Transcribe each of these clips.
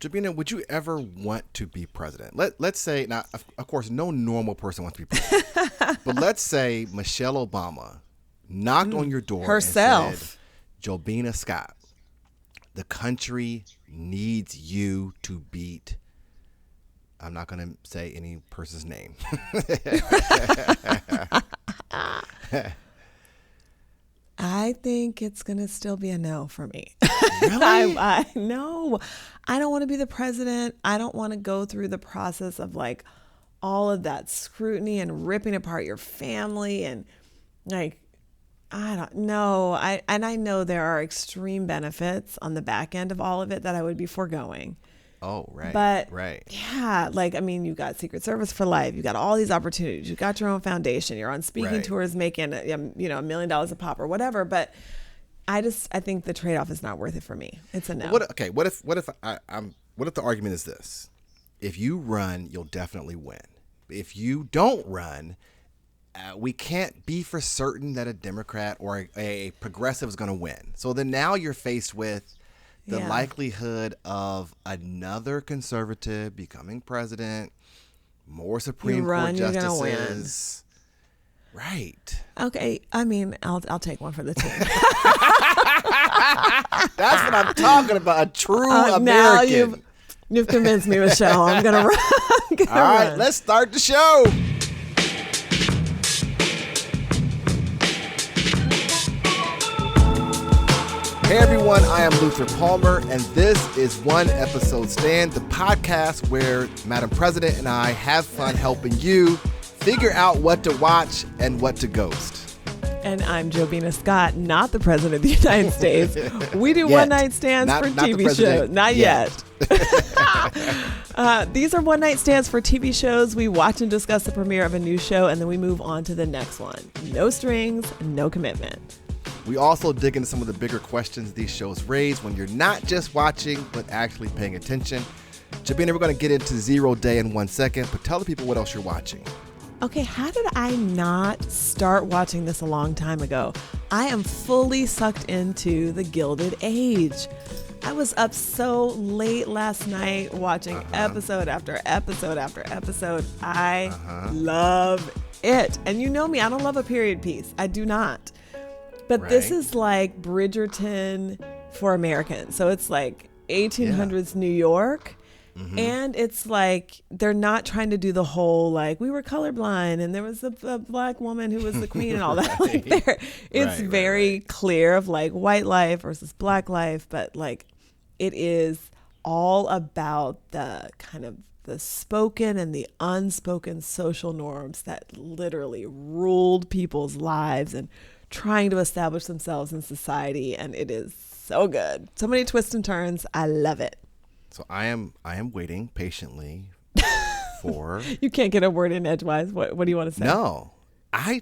Jabina, would you ever want to be president? Let's say, now, of course, no normal person wants to be president, but let's say Michelle Obama knocked on your door herself and said, Jobina Scott, the country needs you to beat, I'm not going to say any person's name. I think it's going to still be a no for me. Really? No, I don't want to be the president. I don't want to go through the process of like all of that scrutiny and ripping apart your family and like, I don't know. I know there are extreme benefits on the back end of all of it that I would be foregoing. Oh, right. But right. yeah, like, I mean, you got Secret Service for life. You got all these opportunities. You got your own foundation. You're on speaking Right. tours making, $1 million a pop or whatever. But I think the trade-off is not worth it for me. It's a no. What if the argument is this? If you run, you'll definitely win. If you don't run, we can't be for certain that a Democrat or a progressive is going to win. So then now you're faced with the likelihood of another conservative becoming president, more Supreme Court justices. Right. Okay. I mean, I'll take one for the team. That's what I'm talking about. A true American. Now you've convinced me, Michelle. I'm gonna run. All right, let's start the show. Hey everyone, I am Luther Palmer, and this is One Episode Stand, the podcast where Madam President and I have fun helping you figure out what to watch and what to ghost. And I'm Jobina Scott, not the President of the United States. We do one-night stands for TV shows. Not yet. These are one-night stands for TV shows. We watch and discuss the premiere of a new show, and then we move on to the next one. No strings, no commitment. We also dig into some of the bigger questions these shows raise when you're not just watching, but actually paying attention. Jabina, we're going to get into Zero Day in 1 second, but tell the people what else you're watching. Okay, how did I not start watching this a long time ago? I am fully sucked into The Gilded Age. I was up so late last night watching episode after episode after episode. I love it. And you know me, I don't love a period piece. I do not. But this is like Bridgerton for Americans. So it's like 1800s New York. Mm-hmm. And it's like they're not trying to do the whole like we were colorblind and there was a black woman who was the queen and all that. Like it's very clear of like white life versus black life. But like it is all about the kind of the spoken and the unspoken social norms that literally ruled people's lives and trying to establish themselves in society, and it is so good. So many twists and turns. I love it. So I am waiting patiently for. You can't get a word in edgewise. What do you want to say? No, I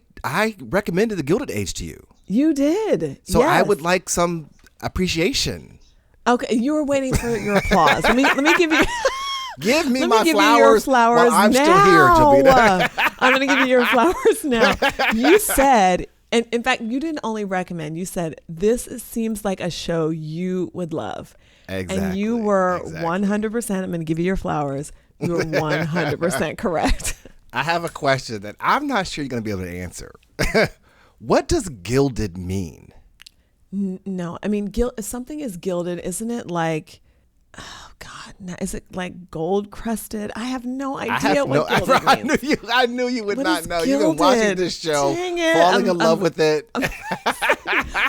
recommended The Gilded Age to you. You did. So yes. I would like some appreciation. Okay, you were waiting for your applause. Let me give you. Give me my flowers while I'm now. still here, Jabina. I'm going to give you your flowers now. You said. And in fact, you didn't only recommend, you said, this seems like a show you would love. Exactly. And you were 100%, I'm going to give you your flowers. You were 100% correct. I have a question that I'm not sure you're going to be able to answer. What does gilded mean? No, I mean, if something is gilded, isn't it like, oh God, no, is it like gold crusted? I have no idea what gilded means. I knew you would not know. Gilded? You've been watching this show, falling in love with it.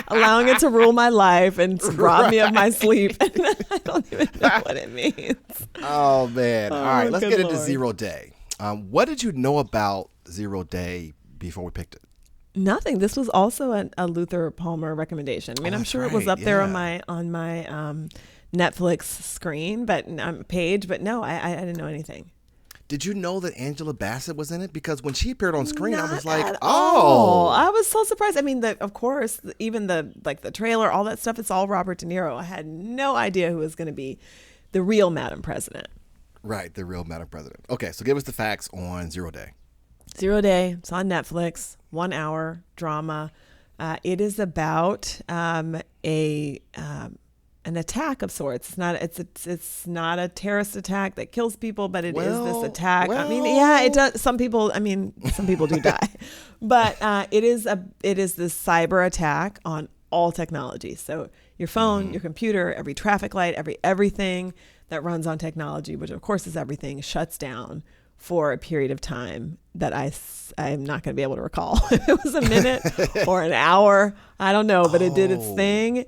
Allowing it to rule my life and rob me of my sleep. And I don't even know what it means. Oh, man. All right, let's get into Lord. Zero Day. What did you know about Zero Day before we picked it? Nothing. This was also a Luther Palmer recommendation. I mean, I'm sure it was up there on my Netflix screen, but page. But no, I didn't know anything. Did you know that Angela Bassett was in it? Because when she appeared on screen, Not I was like, at oh. all. I was so surprised. I mean, of course, even the trailer, all that stuff, it's all Robert De Niro. I had no idea who was going to be the real Madam President. Right, the real Madam President. Okay, so give us the facts on Zero Day. Zero Day. It's on Netflix. 1 hour drama. It is about a an attack of sorts. It's not a terrorist attack that kills people, but it is this attack. I mean, yeah, it does. Some people do die, but it is this cyber attack on all technology. So your phone, your computer, every traffic light, everything that runs on technology, which of course is everything, shuts down for a period of time that I'm not going to be able to recall. If it was a minute or an hour, I don't know, but it did its thing.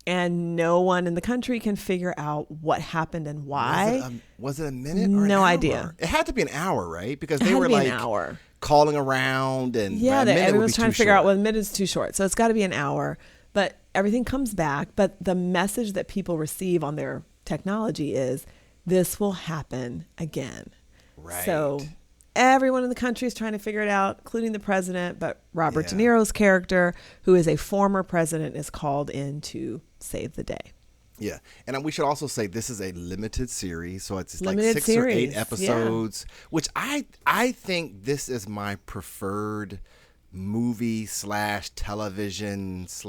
And no one in the country can figure out what happened and why. Was it a minute or an no hour? idea. It had to be an hour, right? Because It they had were to be like an hour. calling around, and Yeah, a minute everyone would was be trying too to figure out, short. well, a minute is too short. So it's got to be an hour. But everything comes back. But the message that people receive on their technology is, this will happen again. Right. So everyone in the country is trying to figure it out, including the president. But Robert De Niro's character, who is a former president, is called in to save the day. Yeah. And we should also say this is a limited series. So it's Limited like 6 or 8 series, episodes, which I think this is my preferred movie / television /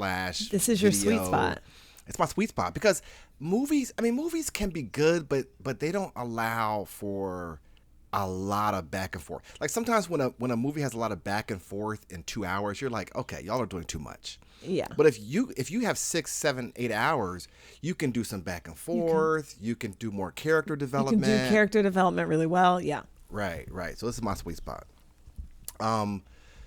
This is your sweet spot. It's my sweet spot because movies can be good, but they don't allow for a lot of back and forth. Like sometimes when a movie has a lot of back and forth in 2 hours, you're like, okay, y'all are doing too much. Yeah. But if you have 6, 7, 8 hours, you can do some back and forth. You can do more character development. You can do character development really well. Yeah. Right. So this is my sweet spot.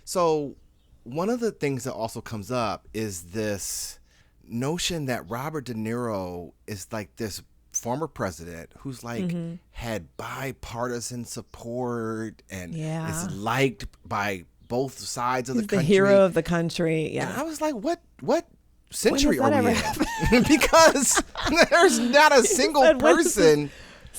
So one of the things that also comes up is this notion that Robert De Niro is like this former president who's like had bipartisan support and is liked by both sides of the country. The hero of the country. Yeah. And I was like, what century When are has we that in? Because there's not a single person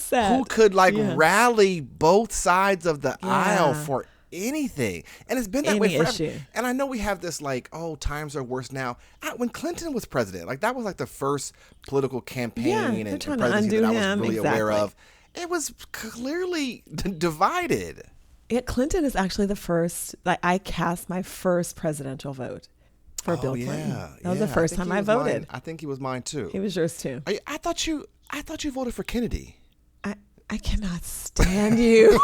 who could rally both sides of the aisle for anything. And it's been that way forever. Issue. And I know we have this like, oh, times are worse now. When Clinton was president, like that was like the first political campaign and presidency that I was really aware of. It was clearly divided. Yeah, Clinton is actually the first. Like, I cast my first presidential vote for Bill Clinton. That was the first time I voted. I think he was mine too. He was yours too. I thought you voted for Kennedy. I cannot stand you.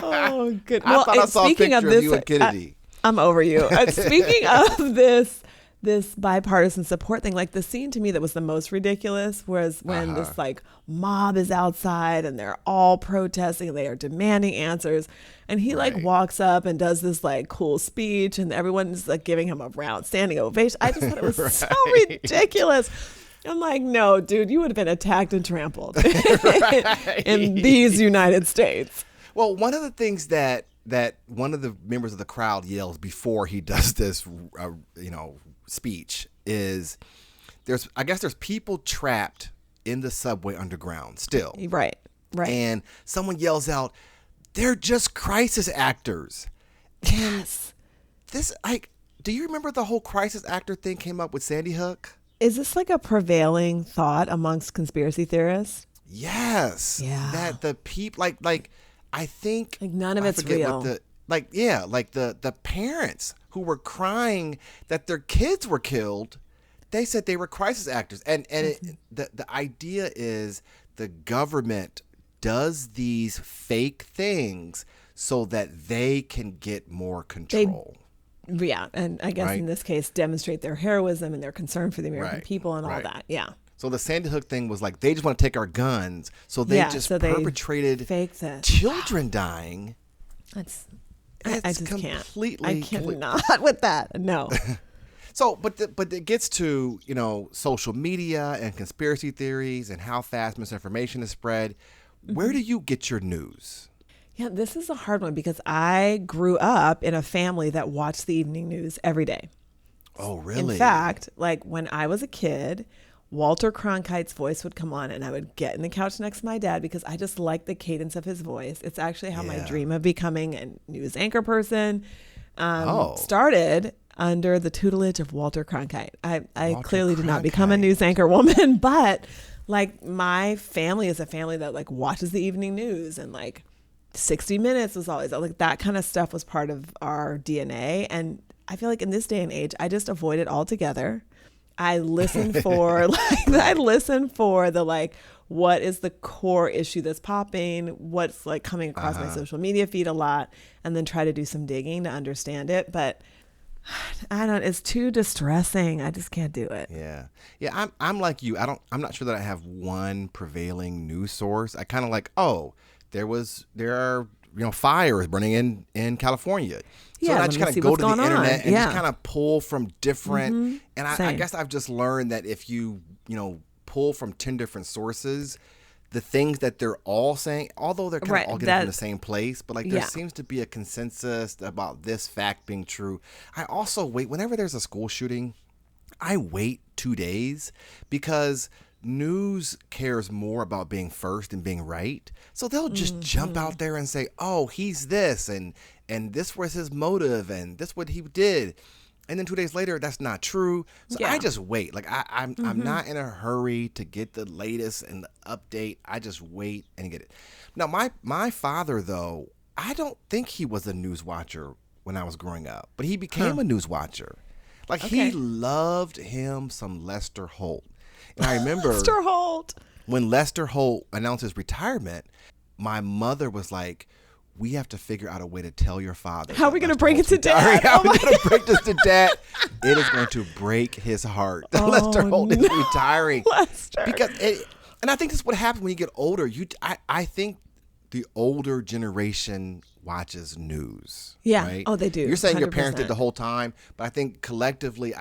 Oh, good. I thought I saw a picture of you and Kennedy. I'm over you. Speaking of this bipartisan support thing, like the scene to me that was the most ridiculous was when this like mob is outside and they're all protesting and they are demanding answers, and he like walks up and does this like cool speech and everyone's like giving him a round standing ovation. I just thought it was so ridiculous. I'm like, no, dude, you would have been attacked and trampled in these United States. Well, one of the things that one of the members of the crowd yells before he does this, speech is there's people trapped in the subway underground still. Right. And someone yells out, "They're just crisis actors." Yes. This, like, do you remember the whole crisis actor thing came up with Sandy Hook? Is this like a prevailing thought amongst conspiracy theorists? Yes. Yeah. That the people like I think like none of it's real. The parents who were crying that their kids were killed, they said they were crisis actors. And the idea is the government does these fake things so that they can get more control. And I guess in this case, demonstrate their heroism and their concern for the American people and all that. Yeah. So the Sandy Hook thing was like, they just want to take our guns. So they perpetrated children dying. I just can't. I cannot with that. No. So, but it gets to, social media and conspiracy theories and how fast misinformation is spread. Where do you get your news? Yeah, this is a hard one because I grew up in a family that watched the evening news every day. Oh, really? In fact, like when I was a kid, Walter Cronkite's voice would come on and I would get in the couch next to my dad because I just liked the cadence of his voice. It's actually how my dream of becoming a news anchor person started under the tutelage of Walter Cronkite. I clearly did not become a news anchor woman, but like my family is a family that like watches the evening news, and like 60 Minutes was always like that kind of stuff was part of our DNA. And I feel like in this day and age, I just avoid it altogether. I listen for I listen for the what is the core issue that's popping, what's coming across my social media feed a lot, and then try to do some digging to understand it. But it's too distressing. I just can't do it. Yeah. I'm like you. I'm not sure that I have one prevailing news source. I kind of there are fires burning in California. So I just kind of go to the internet and just kind of pull from different, and I guess I've just learned that if you pull from 10 different sources, the things that they're all saying, although they're kind of all getting from the same place, but there seems to be a consensus about this fact being true. I also wait, whenever there's a school shooting, I wait 2 days because news cares more about being first and being right. So they'll just jump out there and say, oh, he's this, and this was his motive, and this what he did. And then 2 days later, that's not true. So I just wait. I'm not in a hurry to get the latest and the update. I just wait and get it. Now, my father, though, I don't think he was a news watcher when I was growing up, but he became a news watcher. He loved him some Lester Holt. And I remember Lester Holt. When Lester Holt announced his retirement, my mother was like, we have to figure out a way to tell your father. How are we going to break it to Dad? How are we going to break this to Dad? It is going to break his heart. Lester Holt is retiring. Lester. And I think this is what happens when you get older. I think the older generation watches news. Yeah. Right? Oh, they do. You're saying 100%. your parents did the whole time, but I think collectively,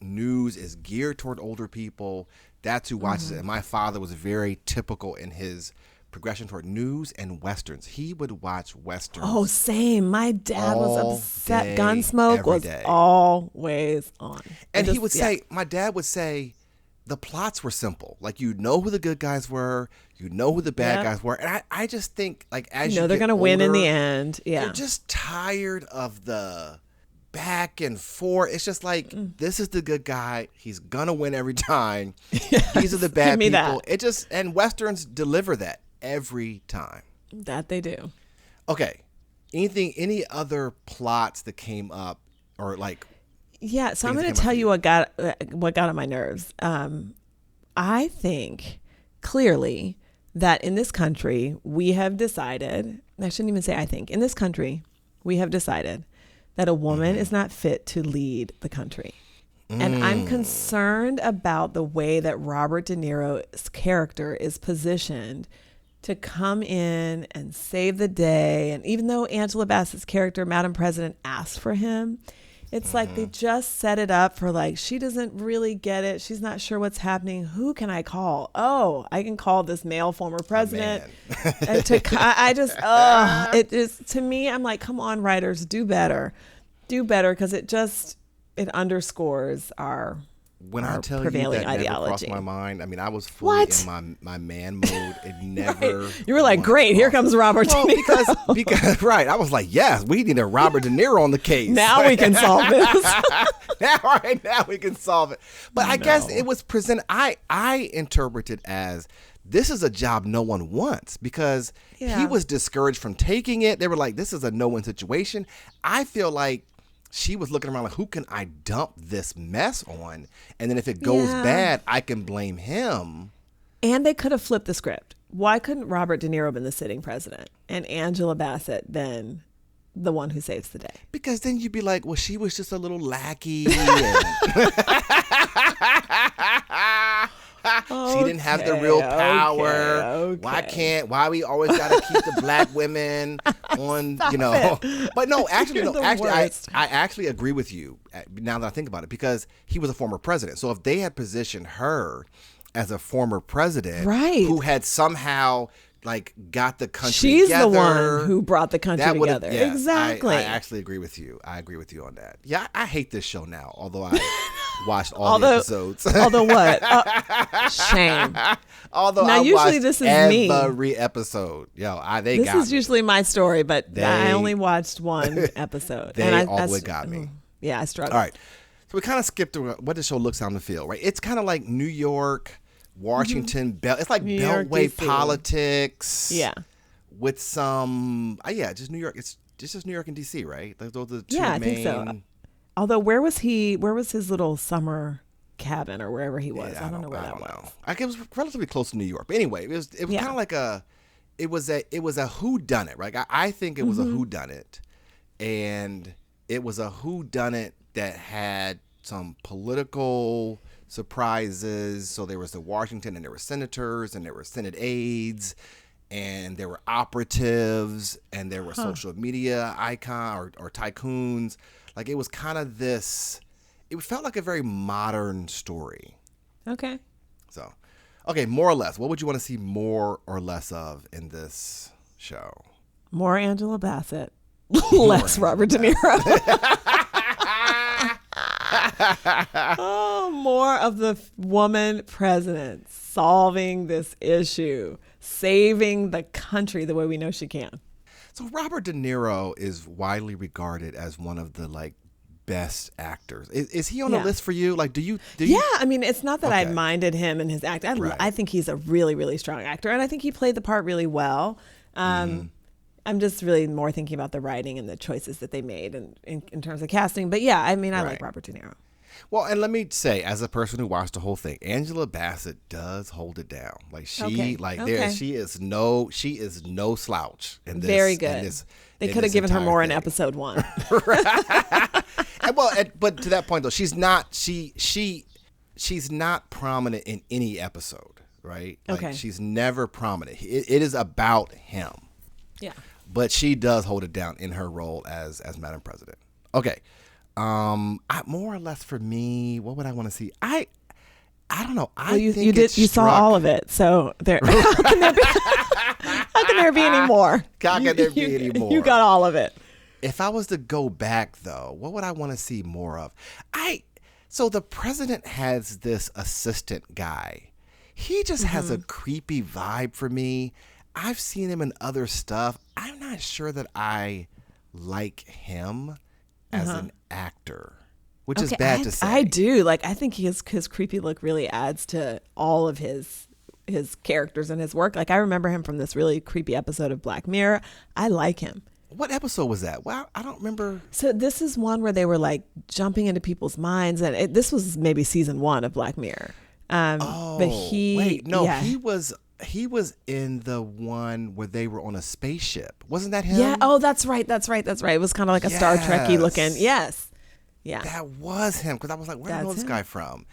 news is geared toward older people. That's who watches it. And my father was very typical in his progression toward news and westerns. He would watch westerns. Oh, same. My dad was upset. Day, Gunsmoke was always on. And he would say, my dad would say, the plots were simple. You know who the good guys were, you know who the bad guys were. And I just think, as you they're going to win in the end. Yeah. You're just tired of the back and forth. It's just this is the good guy. He's going to win every time. These are the bad people. That. And westerns deliver that every time. That they do. Okay. Any other plots that came up or Yeah, so I'm going to tell you what got on my nerves. I think clearly that in this country we have decided, I shouldn't even say I think, in this country we have decided that a woman is not fit to lead the country. And I'm concerned about the way that Robert De Niro's character is positioned to come in and save the day. And even though Angela Bassett's character, Madam President, asked for him, it's they just set it up for she doesn't really get it. She's not sure what's happening. Who can I call? Oh, I can call this male former president. It is, to me, I'm like, come on, writers, do better. Do better, because it underscores our when I tell you that ideology. Never crossed my mind. I mean, I was fully in my man mode. It never. Right. You were like, great, here comes Robert De Niro. Because right, I was like, yes, we need a Robert De Niro on the case. Now we can solve this. now we can solve it. But I guess it was presented. I interpreted as this is a job no one wants, because he was discouraged from taking it. They were like, this is a no-win situation. I feel like she was looking around who can I dump this mess on? And then if it goes bad, I can blame him. And they could have flipped the script. Why couldn't Robert De Niro been the sitting president and Angela Bassett been the one who saves the day? Because then you'd be like, well, she was just a little lackey. She didn't have the real power. Okay. Why we always got to keep the black women on, But no, I actually agree with you now that I think about it, because he was a former president. So if they had positioned her as a former president who had somehow got the country She's together. The one who brought the country together. Yes, exactly. I actually agree with you. I agree with you on that. Yeah, I hate this show now, although I watched all the episodes. Although what? Shame. Although now, I usually watched this is every episode. This is usually my story, but I only watched one episode. They always got me. Yeah, I struggled. All right. So we kind of skipped through what the show looks, sound, and feel, right? It's kind of like New York, Washington, it's like New York, Beltway DC. Politics. Yeah. With some, just New York. It's just New York and DC, right? Those are the two main. I think so. Although, where was his little summer cabin or wherever he was. Yeah, I don't know where I that don't was. know. I it was relatively close to New York. But anyway, it was Yeah. kind of like it was a who done it, right? I think it was a who done it, and it was a who done it that had some political surprises. So there was the Washington, and there were senators, and there were Senate aides, and there were operatives, and there were social media icon or tycoons. Like it was kind of this. It felt like a very modern story. Okay. So, okay, more or less, what would you want to see more or less of in this show? More Angela Bassett, less Robert De Niro. Oh, more of the woman president solving this issue, saving the country the way we know she can. So Robert De Niro is widely regarded as one of the best actors. Is he on the list for you? Like, do you? Yeah, I mean, it's not that I Okay. minded him and his act. Right. I think he's a really, really strong actor, and I think he played the part really well. I'm just really more thinking about the writing and the choices that they made in terms of casting. But yeah, I mean, I like Robert De Niro. Well, and let me say, as a person who watched the whole thing, Angela Bassett does hold it down. Like she, she is no slouch in this. Very good. They could have given her more in episode 1. But to that point though, she's not prominent in any episode, right? Like, Okay. she's never prominent. It is about him. Yeah. But she does hold it down in her role as Madam President. Okay. More or less for me, what would I want to see? I don't know. You saw all of it. So there how can there be any more? How can there be any more? You got all of it. If I was to go back though, what would I want to see more of? So the president has this assistant guy. He just has a creepy vibe for me. I've seen him in other stuff. I'm not sure that I like him as an actor, which is bad to say. I do. Like, I think his creepy look really adds to all of his characters and his work. Like, I remember him from this really creepy episode of Black Mirror. I like him. What episode was that? Well, I don't remember. So this is one where they were like jumping into people's minds, and this was maybe season 1 of Black Mirror. But he was in the one where they were on a spaceship. Wasn't that him? Yeah. Oh, that's right. It was kind of like a Star Trek-y looking. Yes. Yeah. That was him. Because I was like, where did I know this guy from?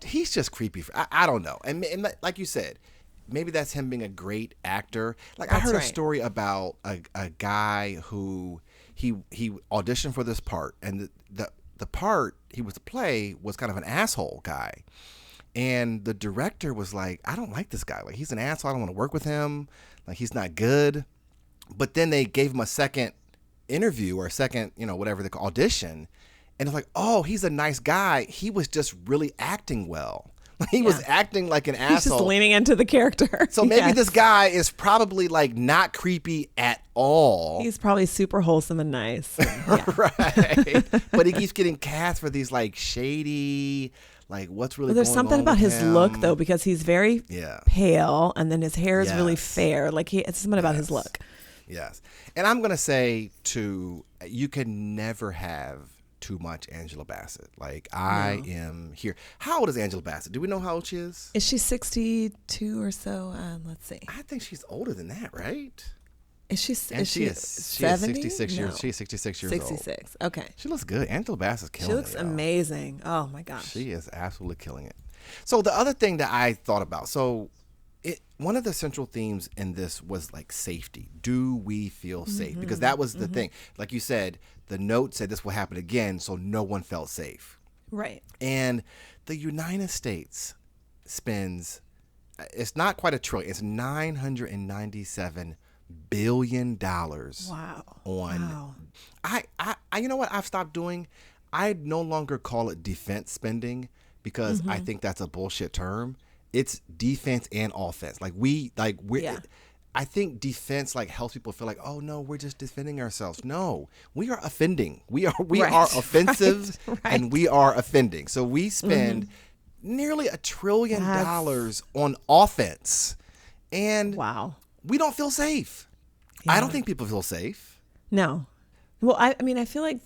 He's just creepy. I don't know. And like you said, maybe that's him being a great actor. Like, I heard a story about a guy who he auditioned for this part, and the part he was to play was kind of an asshole guy. And the director was like, I don't like this guy. Like, he's an asshole. I don't want to work with him. Like, he's not good. But then they gave him a second interview or a second, whatever they call audition. And it's like, oh, he's a nice guy. He was just really acting well. He was acting like an asshole. He's just leaning into the character. So maybe this guy is probably like not creepy at all. He's probably super wholesome and nice. Right. But he keeps getting cast for these like shady, like what's really there's going something on about with his him. look though, because he's very pale, and then his hair is really Yes. fair. Like it's something about his look. Yes. And I'm going to say too, you can never have too much Angela Bassett. Like, I am here. How old is Angela Bassett? Do we know how old she is? Is she 62 or so? Let's see. I think she's older than that, right? Is she? And she is 66 years. No. She's 66 years old. 66. Okay. She looks good. Angela Bassett's killing it. She looks amazing. Oh my gosh. She is absolutely killing it. So the other thing that I thought about, one of the central themes in this was like safety. Do we feel safe? Because that was the thing. Like you said, the note said this will happen again, so no one felt safe. Right. And the United States spends, it's not quite $1 trillion, it's $997 billion. Wow. Wow. I you know what I've stopped doing? I no longer call it defense spending because I think that's a bullshit term. It's defense and offense. I think defense helps people feel like, oh no, we're just defending ourselves. No, we are offending. We are offensive and we are offending. So we spend nearly $1 trillion on offense, and we don't feel safe. I don't think people feel safe. No. Well, I mean, I feel like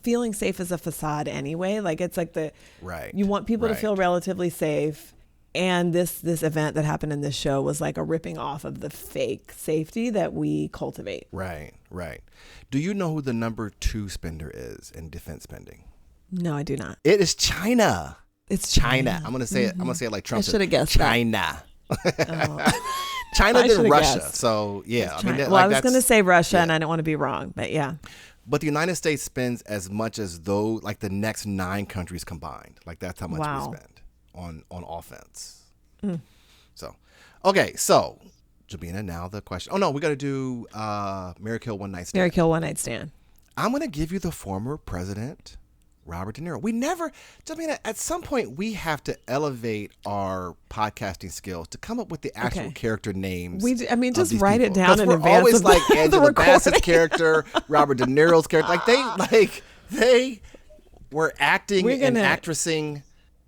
feeling safe is a facade anyway. Like it's like Right. you want people to Right. feel relatively safe. And this event that happened in this show was like a ripping off of the fake safety that we cultivate. Right. Right. Do you know who the number 2 spender is in defense spending? No, I do not. It is China. It's China. China. I'm gonna say it. I'm gonna say it like Trump. I should have guessed China. Oh. China I than shoulda Russia. guessed. So yeah, I mean, Well, like I was going to say Russia, yeah. and I don't want to be wrong, but yeah. But the United States spends as much as though like the next 9 countries combined. Like that's how much Wow. we spend on offense. So, okay, so Jobina, now the question. Oh no, we got to do Marry, Kill, One Night Stand. Marry, Kill, One Night Stand. I'm going to give you the former president, Robert De Niro. We never, Jobina, at some point we have to elevate our podcasting skills to come up with the actual Okay. character names. I mean, of just these write it people. down 'Cause in we're advance always of like the Angela Bassett's recording. character, Robert De Niro's character. Like they were acting We're and gonna- actressing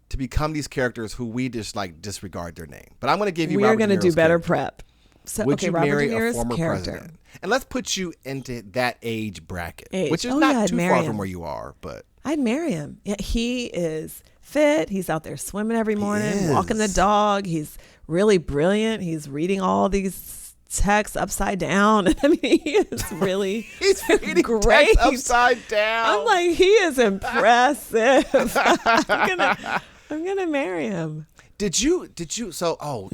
to become these characters who we just like disregard their name. But I'm going to give you. We are Robert going to De do Niro's better character. prep. So, Would okay, you Robert marry De a Niro's former character. president? And let's put you into that age bracket, Age. which is Oh, not yeah, I'd too marry far from him. where you are. But I'd marry him. Yeah, he is fit. He's out there swimming every morning, is. walking the dog. He's really brilliant. He's reading all these texts upside down. I mean, he is really he's reading great. text upside down. I'm like, he is impressive. I'm gonna marry him. Did you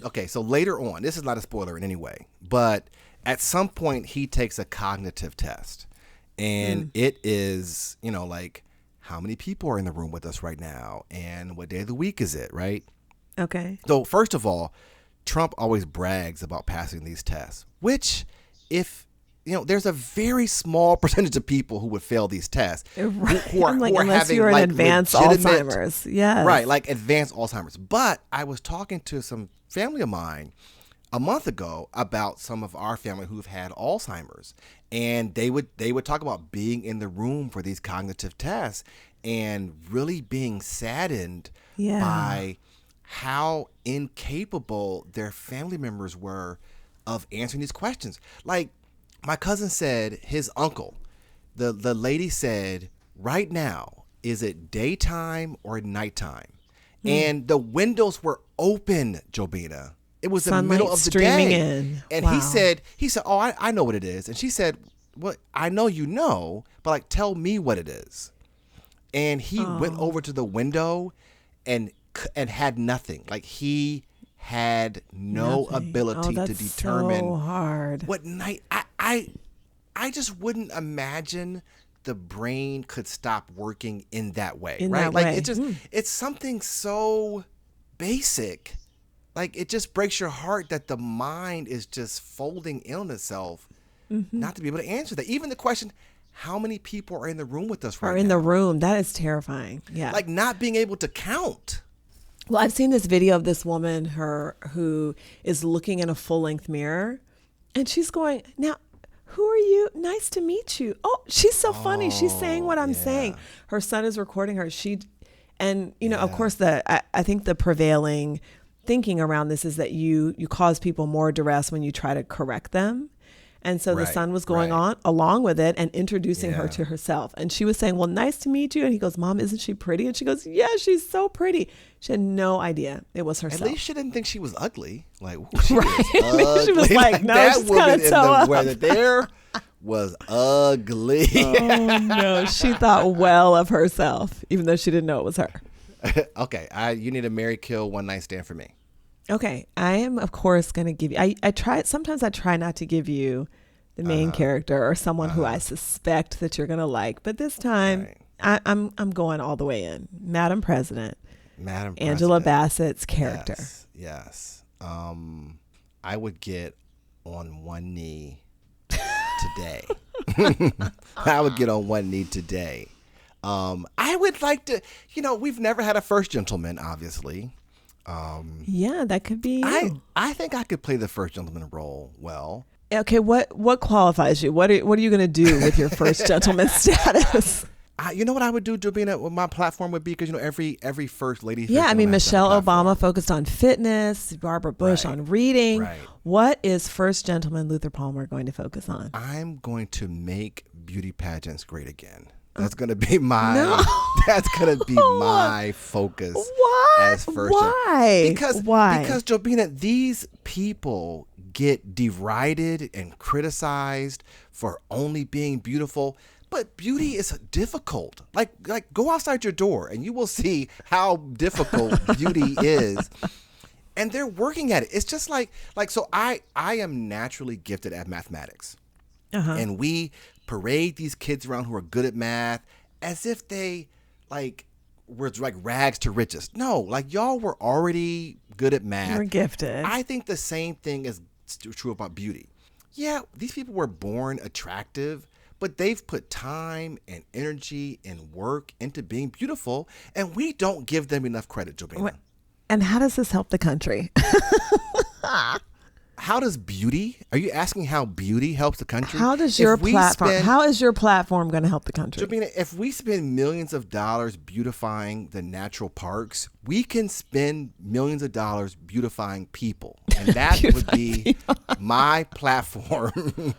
okay, so later on, this is not a spoiler in any way, but at some point he takes a cognitive test and it is, like how many people are in the room with us right now and what day of the week is it, right? Okay. So first of all, Trump always brags about passing these tests, which if there's a very small percentage of people who would fail these tests. Who are, I'm like, who are unless having you're like in advanced legitimate- Alzheimer's. Yes. Right, like advanced Alzheimer's. But I was talking to some family of mine a month ago about some of our family who've had Alzheimer's, and they would talk about being in the room for these cognitive tests and really being saddened Yeah. by how incapable their family members were of answering these questions. Like my cousin said, his uncle, the lady said, right now, is it daytime or nighttime? And the windows were open, Jobina. It was the Sunlight middle of the streaming day. in. And Wow. he said, oh, I know what it is. And she said, well, I know you know, but like, tell me what it is. And he went over to the window and had nothing. Like he had no Nothing. ability Oh, to that's determine so hard. what night. I just wouldn't imagine the brain could stop working in that way, In right? that Like way. it just it's something so basic. Like it just breaks your heart that the mind is just folding in on itself not to be able to answer that. Even the question, how many people are in the room with us right Or now? in the room. That is terrifying. Yeah. Like not being able to count. Well, I've seen this video of this woman, who is looking in a full-length mirror, and she's going, "Now, who are you? Nice to meet you." Oh, she's so funny. She's saying what I'm saying. Her son is recording her. Of course, I think the prevailing thinking around this is that you cause people more duress when you try to correct them. And so the Right, son was going right. on along with it and introducing her Yeah. to herself. And she was saying, "Well, nice to meet you." And he goes, "Mom, isn't she pretty?" And she goes, "Yeah, she's so pretty." She had no idea it was At herself. least she didn't think she was ugly. Like ooh, she Right. is ugly. She was like, no, that she's woman gotta in toe the up. weather there was ugly. Oh no, she thought well of herself, even though she didn't know it was her. Okay, you need a marry, kill, one night stand for me. Okay, I am of course going to give you. Sometimes I try not to give you the main character or someone who I suspect that you're going to like, but this time Right. I'm going all the way in. Madam President, Madam Angela President. Bassett's character. Yes. I would get on one knee today. I would get on one knee today. I would like to, we've never had a first gentleman, obviously. Yeah, that could be you. I think I could play the first gentleman role well. Okay, what qualifies you? What are you going to do with your first gentleman status? You know what I would do, Jobina? What my platform would be, because every first lady. Yeah, I mean, first gentleman has a Michelle platform. Obama focused on fitness, Barbara Bush Right. on reading. Right. What is first gentleman Luther Palmer going to focus on? I'm going to make beauty pageants great again. That's gonna be my. No. That's gonna be my focus. What? As first. Why? Why? Because Jobina, these people get derided and criticized for only being beautiful. But beauty is difficult. Like go outside your door and you will see how difficult beauty is. And they're working at it. It's just so I am naturally gifted at mathematics. And we parade these kids around who are good at math as if they were like rags to riches. No, y'all were already good at math. You're gifted. I think the same thing is true about beauty. Yeah, these people were born attractive, but they've put time and energy and work into being beautiful, and we don't give them enough credit, Jobina. And how does this help the country? How does beauty? Are you asking how beauty helps the country? How does your platform? How is your platform going to help the country? Jobina, if we spend millions of dollars beautifying the natural parks, we can spend millions of dollars beautifying people, and that would be my platform.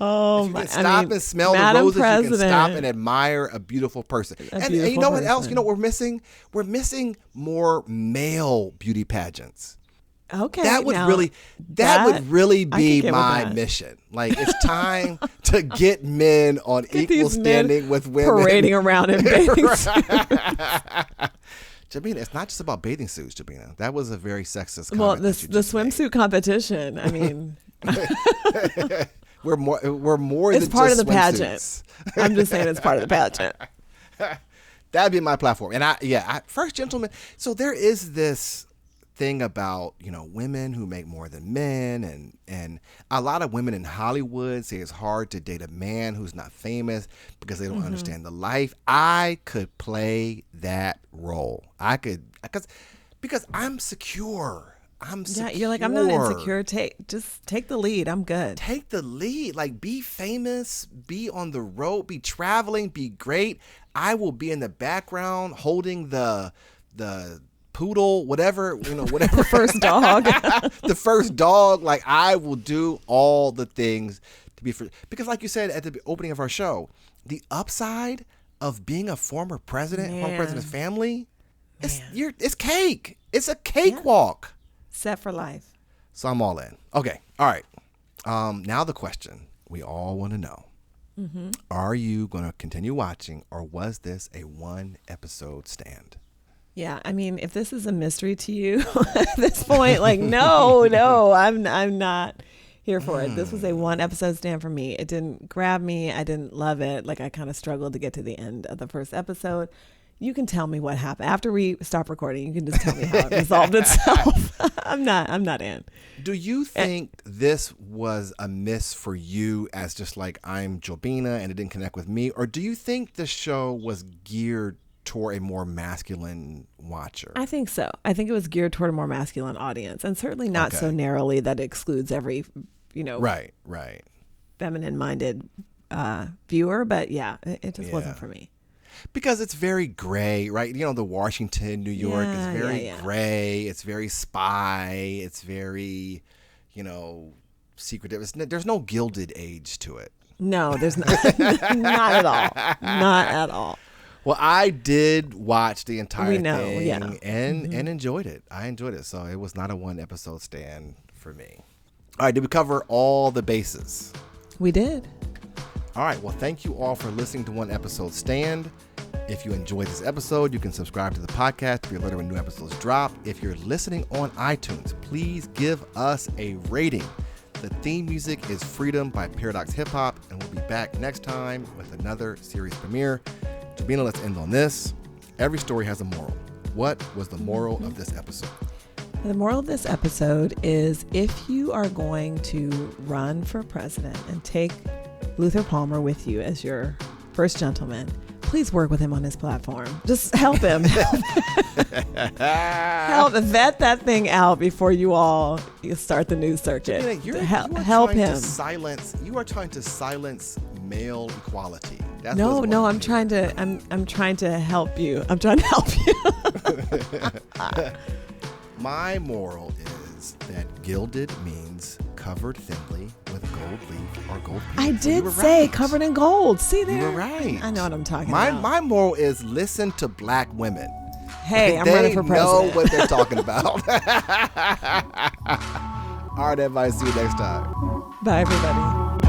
Oh, you can stop and smell the roses. You can stop and admire a beautiful person. And you know what else? You know what we're missing? We're missing more male beauty pageants. Okay, that would really be my mission. It's time to get men on equal standing with women, parading around in bathing suits. Jobina, it's not just about bathing suits, Jobina. That was a very sexist comment. Well, the swimsuit competition. I mean, we're more. It's than part just of the pageant. Swimsuits. I'm just saying it's part of the pageant. That'd be my platform. And first gentleman. So there is this thing about women who make more than men, and a lot of women in Hollywood say it's hard to date a man who's not famous because they don't understand the life. I could play that role. I could because I'm secure. Yeah, you're like, I'm not insecure. Just take the lead. I'm good. Take the lead. Be famous, be on the road, be traveling, be great. I will be in the background holding the poodle, whatever. The first dog. The first dog. I will do all the things to be because like you said at the opening of our show, the upside of being a former president's family, it's cake. It's a cakewalk. Set for life. So I'm all in. Okay. All right. Now the question we all want to know. Are you going to continue watching, or was this a one episode stand? Yeah, I mean, if this is a mystery to you at this point, no, I'm not here for it. This was a one episode stand for me. It didn't grab me. I didn't love it. I kind of struggled to get to the end of the first episode. You can tell me what happened after we stop recording. You can just tell me how it resolved itself. I'm not in. Do you think this was a miss for you as just I'm Jobina and it didn't connect with me? Or do you think the show was geared toward a more masculine watcher? I think so. I think it was geared toward a more masculine audience, and certainly not so narrowly that it excludes every, right, feminine-minded viewer. But yeah, it just wasn't for me. Because it's very gray, right? The Washington, New York is very gray. It's very spy. It's very, secretive. There's no Gilded Age to it. No, there's not. Not at all. Not at all. Well, I did watch the entire thing and enjoyed it. I enjoyed it. So it was not a one episode stand for me. All right. Did we cover all the bases? We did. All right. Well, thank you all for listening to One Episode Stand. If you enjoyed this episode, you can subscribe to the podcast to be alerted when new episodes drop. If you're listening on iTunes, please give us a rating. The theme music is Freedom by Paradox Hip Hop, and we'll be back next time with another series premiere. Jobina, let's end on this. Every story has a moral. What was the moral of this episode? The moral of this episode is, if you are going to run for president and take Luther Palmer with you as your first gentleman, please work with him on his platform. Just help him. Help vet that thing out before you start the news circuit. Help him. You are trying to silence male equality. That's I'm trying to help you. I'm trying to help you. My moral is that gilded means covered thinly with gold leaf or gold paint. I So you did were say right. cover in gold. See there? You were right. I know what I'm talking about. My moral is listen to black women. Hey, I'm They running for president. know what they're talking about. All right, everybody. See you next time. Bye, everybody.